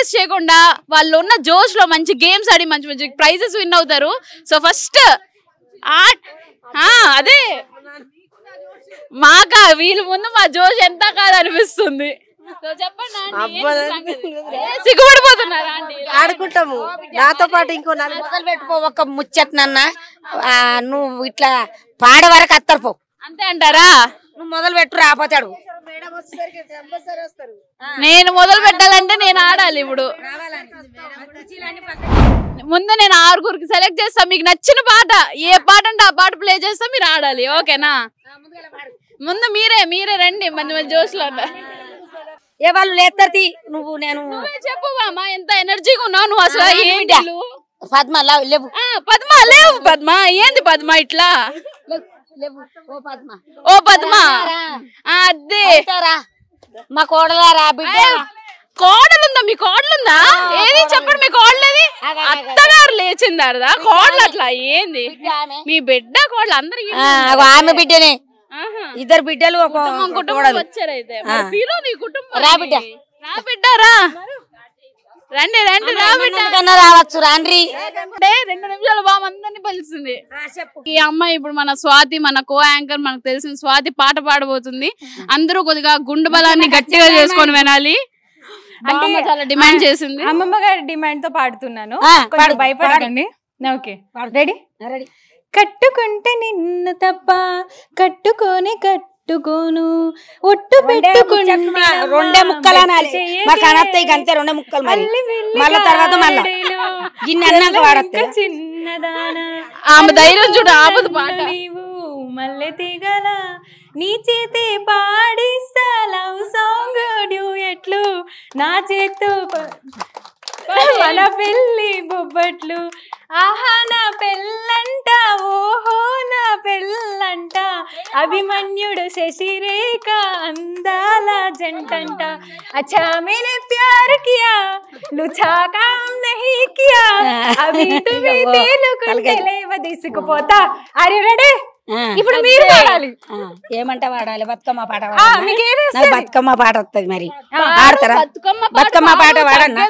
Waste చేయకుండా వాళ్ళు ఉన్న జోష్ లో మంచి గేమ్స్ ఆడి మంచి మంచి ప్రైజెస్ విన్ అవుతారు. సో ఫస్ట్ అదే మాకా వీళ్ళ ముందు మా జోష్ ఎంత కాదు అనిపిస్తుంది. సిగ్గుపడిపోతున్నారా? ఆడుకుంటాము నాతో పాటు ఇంకో మొదలు పెట్టుకో ఒక ముచ్చట్నన్న నువ్వు ఇట్లా పాడ వరకు అత్తరుపో అంతే అంటారా? నువ్వు మొదలు పెట్టు రాపోతాడు. నేను మొదలు పెట్టాలంటే నేను ఆడాలి. ఇప్పుడు ముందు నేను 6గురికి సెలెక్ట్ చేస్తా. మీకు నచ్చిన పాట ఏ పాట అంటే ఆ పాట ప్లే చేస్తా, మీరు ఆడాలి. ఓకేనా? ముందు మీరే రండి మంచి మంచి జోష్ లో. ఏ వాళ్ళు లేస్తారు నువ్వు నేను చెప్పు బామ్మ, ఎంత ఎనర్జీగా ఉన్నావు నువ్వు అసలు. పద్మ లేవు పద్మ లేవు. పద్మ ఏంది పద్మ ఇట్లా? ఓ పద్మ అదే మా కోడలారా బిడ్డ. కోడలుందా? మీ కోడలుందా? ఏది చెప్పండి మీ కోడలేది? అత్తగారు లేచిందారదా కోడలు? అట్లా ఏంది మీ బిడ్డ కోడలు? అందరికి ఆమె బిడ్డనే. ఇద్దరు బిడ్డలు ఒక కుటుంబం వచ్చారైతే. నీ కుటుంబం రా బిడ్డ, రా బిడ్డ రా. రండి రండి రా బిడ్డ. రావచ్చు రాండ్రి. 2 నిమిషాలు బామ్మ అందరినీ పిలిచింది. ఈ అమ్మాయి ఇప్పుడు మన స్వాతి, మన కో యాంకర్, మనకు తెలిసిన స్వాతి పాట పాడబోతుంది. అందరూ కొద్దిగా గుండె బలాన్ని గట్టిగా చేసుకొని వినాలి. అంటే చాలా డిమాండ్ చేసింది. అమ్మమ్మ గారి డిమాండ్ తో పాడుతున్నాను, భయపడకండి. Okay ready? కట్టుకుంటే నిన్ను తప్ప కట్టుకోని కట్టుకోను, ఒట్టు పెట్టుకుంటే 2 ముక్కలు అనాలి. మాకు అనత్తాయి అంతే 2 ముక్కలు. మరి మళ్ళా తర్వాత మళ్ళా గిన్నె అన్నాక వాడతాయి. చిన్నదానా ఆమె ధైర్యం చూడు. ఆపదు పాట. నీవు మల్లె తీగల నీ చేతే పాడిస్తా లవ్ సాంగ్ డ్యూయెట్లు, నా చేతు మన పెళ్ళి బొబ్బట్లు. ఆహా నా పెళ్ళంట, ఓహో నా పెళ్ళంట, అభిమన్యుడు శశిరేఖ అందాల జంటంట. అచ్చా మేనే ప్యార్ కియా లుచా కామ్ నహీ కియా, అభి తుమి తేలుకుంటే లేవ తీసుకుపోతా. అరే రెడీ? ఇప్పుడు మీరు పాడాలి. ఏమంటే వాడాలి? బతుకమ్మ పాట వాడాలి. బతుకమ్మ పాట వస్తుంది. మరి ఆడతారా? బతుకమ్మ పాట వాడన్నా?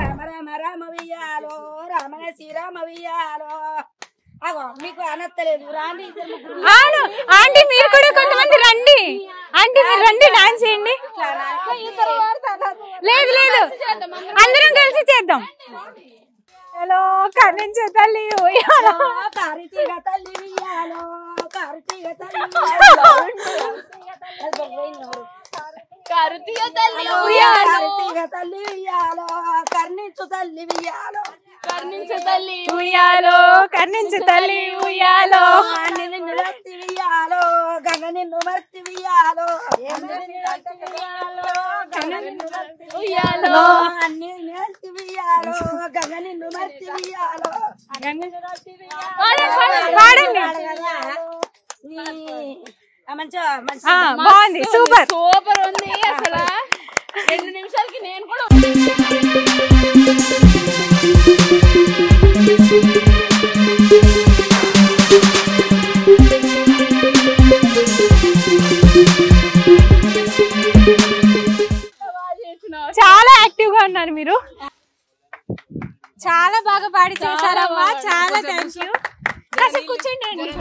రామ రామ రామ వియ్యాలో రామన శ్రీరామ వియ్యాలో. అగో మీకు అనత్తలేదు రాండి. ఆంటీ మీరు కూడా కొంతమంది రండి. ఆంటీ మీరు రండి, డాన్స్ చేయండి. లేదు లేదు అందరం కలిసి చేద్దాం. హలో కన్నించే తల్లి ఉయ్యాలో, కారితీగ తల్లి వియ్యాలో, కారితీగ తల్లి కరుతీయ తల్లి ఉయ్యాలో, తల్లి వియ్యాలో, కర్ణించు తల్లి వియ్యాలో, కర్ణించు తల్లి ఉయ్యాలో, కర్ణించు తల్లి ఉయ్యాలో, నిన్ను రక్తి వియ్యాలో, గంగ నిన్ను మర్తి వియ్యాలో, ఉయ్యాలో, అన్ని నేర్తి వియ్యాలో, గంగ నిన్ను మర్తి వియ్యాలో. బాగుంది, సూపర్ సూపర్ ఉంది అసలు. 2 నిమిషాలకి నేను కూడా చాలా యాక్టివ్ గా ఉన్నారు మీరు. చాలా బాగా పాడి చేశారమ్మా. చాలా థ్యాంక్ యూ. కూర్చోండి.